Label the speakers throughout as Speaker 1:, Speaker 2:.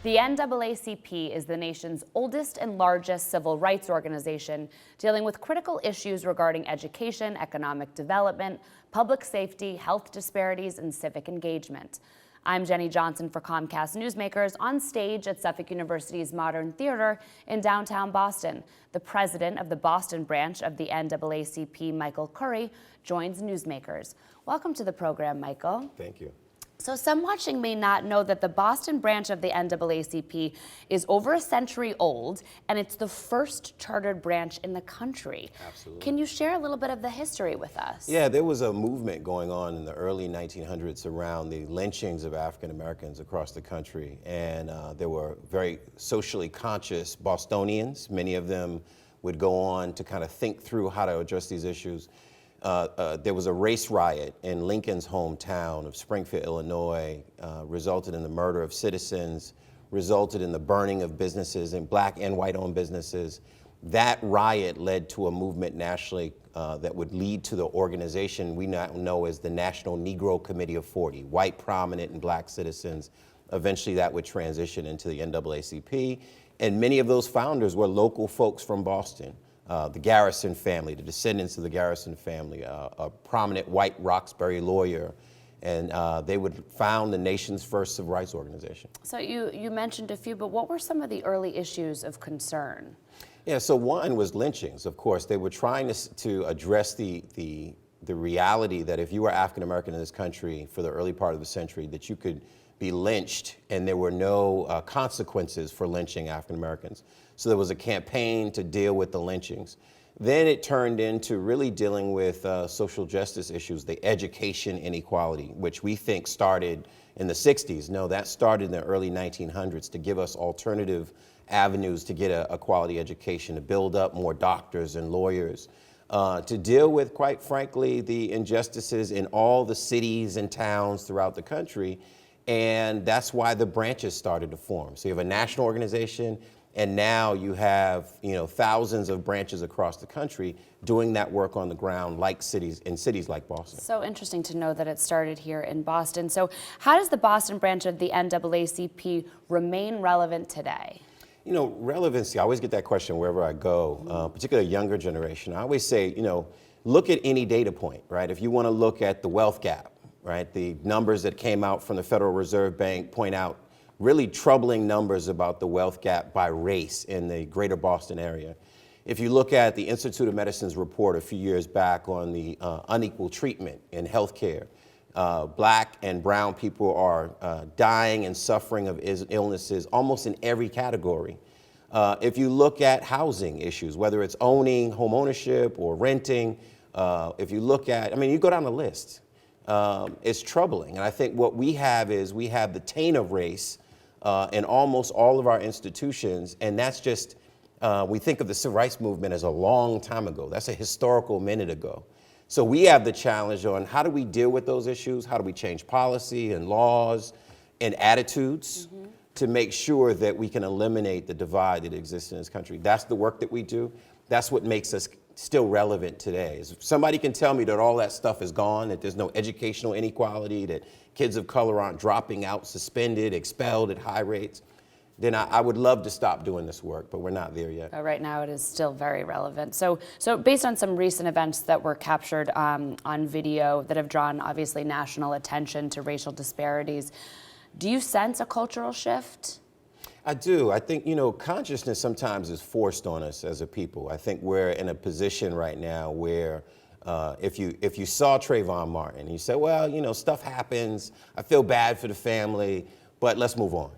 Speaker 1: The NAACP is the nation's oldest and largest civil rights organization, dealing with critical issues regarding education, economic development, public safety, health disparities, and civic engagement. I'm Jenny Johnson for Comcast Newsmakers on stage at Suffolk University's Modern Theater in downtown Boston. The president of the Boston branch of the NAACP, Michael Curry, joins Newsmakers. Welcome to the program, Michael.
Speaker 2: Thank you.
Speaker 1: So some watching may not know that the Boston branch of the NAACP is over a century old, and it's the first chartered branch in the country.
Speaker 2: Absolutely.
Speaker 1: Can you share a little bit of the history with us?
Speaker 2: Yeah, there was a movement going on in the early 1900s around the lynchings of African Americans across the country, and there were very socially conscious Bostonians. Many of them would go on to kind of think through how to address these issues. There was a race riot in Lincoln's hometown of Springfield, Illinois, resulted in the murder of citizens, resulted in the burning of businesses, and black and white-owned businesses. That riot led to a movement nationally that would lead to the organization we now know as the National Negro Committee of 40, white, prominent, and black citizens. Eventually that would transition into the NAACP, and many of those founders were local folks from Boston. The Garrison family, the descendants of the Garrison family, a prominent white Roxbury lawyer, and they would found the nation's first civil rights organization.
Speaker 1: So you mentioned a few, but what were some of the early issues of concern?
Speaker 2: Yeah, so one was lynchings, of course. They were trying to address the reality that if you were African American in this country for the early part of the century, that you could be lynched and there were no consequences for lynching African Americans. So there was a campaign to deal with the lynchings. Then it turned into really dealing with social justice issues, the education inequality, which we think started in the 60s. No, that started in the early 1900s to give us alternative avenues to get a quality education, to build up more doctors and lawyers, to deal with, quite frankly, the injustices in all the cities and towns throughout the country. And that's why the branches started to form. So you have a national organization, and now you have, thousands of branches across the country doing that work on the ground, like cities like Boston.
Speaker 1: So interesting to know that it started here in Boston. So how does the Boston branch of the NAACP remain relevant today?
Speaker 2: Relevancy, I always get that question wherever I go, particularly a younger generation. I always say, look at any data point, right? If you want to look at the wealth gap, right? The numbers that came out from the Federal Reserve Bank point out really troubling numbers about the wealth gap by race in the greater Boston area. If you look at the Institute of Medicine's report a few years back on the unequal treatment in healthcare, black and brown people are dying and suffering of illnesses almost in every category. If you look at housing issues, whether it's owning, home ownership or renting, if you look at, you go down the list. It's troubling. And I think what we have is we have the taint of race in almost all of our institutions, and that's just, we think of the civil rights movement as a long time ago. That's a historical minute ago. So we have the challenge on how do we deal with those issues? How do we change policy and laws and attitudes to make sure that we can eliminate the divide that exists in this country? That's the work that we do. That's what makes us still relevant today. If somebody can tell me that all that stuff is gone, that there's no educational inequality, that kids of color aren't dropping out, suspended, expelled at high rates, then I would love to stop doing this work, but we're not there yet.
Speaker 1: Right now it is still very relevant. So based on some recent events that were captured on video that have drawn obviously national attention to racial disparities, do you sense a cultural shift?
Speaker 2: I do. I think, consciousness sometimes is forced on us as a people. I think we're in a position right now where if you saw Trayvon Martin, and you say, well, stuff happens, I feel bad for the family, but let's move on.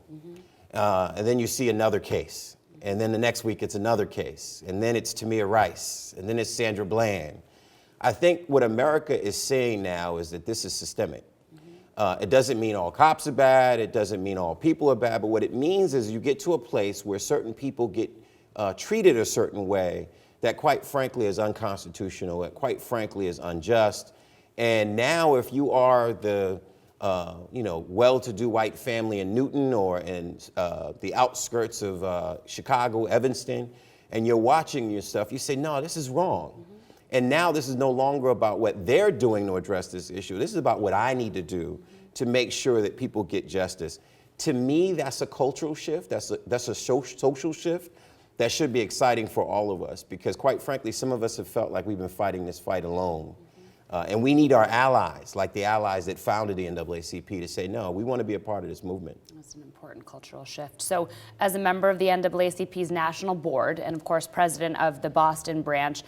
Speaker 2: And then you see another case, and then the next week it's another case, and then it's Tamir Rice, and then it's Sandra Bland. I think what America is saying now is that this is systemic. It doesn't mean all cops are bad, it doesn't mean all people are bad, but what it means is you get to a place where certain people get treated a certain way that quite frankly is unconstitutional, that quite frankly is unjust. And now if you are the well-to-do white family in Newton or in the outskirts of Chicago, Evanston, and you're watching your stuff, you say, no, this is wrong. And now this is no longer about what they're doing to address this issue. This is about what I need to do to make sure that people get justice. To me, that's a cultural shift. That's a social shift that should be exciting for all of us, because quite frankly, some of us have felt like we've been fighting this fight alone. And we need our allies, like the allies that founded the NAACP, to say, no, we want to be a part of this movement.
Speaker 1: That's an important cultural shift. So as a member of the NAACP's national board and, of course, president of the Boston branch,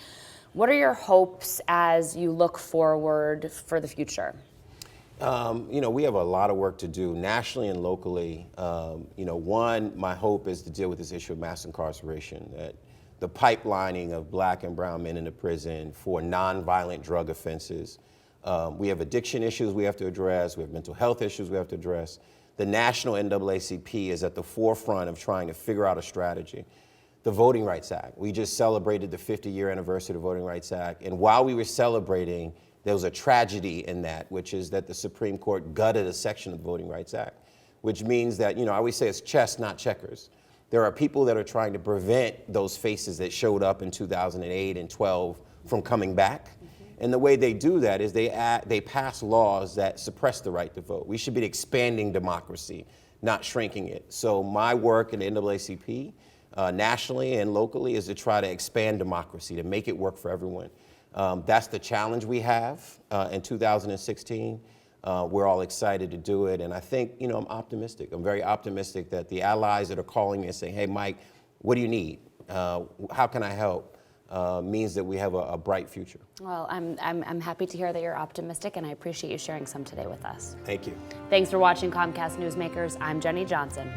Speaker 1: what are your hopes as you look forward for the future?
Speaker 2: We have a lot of work to do nationally and locally. One, my hope is to deal with this issue of mass incarceration, that the pipelining of black and brown men into prison for nonviolent drug offenses. We have addiction issues we have to address. We have mental health issues we have to address. The national NAACP is at the forefront of trying to figure out a strategy. The Voting Rights Act. We just celebrated the 50-year anniversary of the Voting Rights Act. And while we were celebrating, there was a tragedy in that, which is that the Supreme Court gutted a section of the Voting Rights Act, which means that, I always say it's chess, not checkers. There are people that are trying to prevent those faces that showed up in 2008 and 12 from coming back. And the way they do that is they pass laws that suppress the right to vote. We should be expanding democracy, not shrinking it. So my work in the NAACP, nationally and locally, is to try to expand democracy, to make it work for everyone. That's the challenge we have in 2016. We're all excited to do it, and I think, I'm optimistic. I'm very optimistic that the allies that are calling me and saying, hey, Mike, what do you need? How can I help? Means that we have a bright future.
Speaker 1: Well, I'm happy to hear that you're optimistic, and I appreciate you sharing some today with us.
Speaker 2: Thank you.
Speaker 1: Thanks for watching Comcast Newsmakers. I'm Jenny Johnson.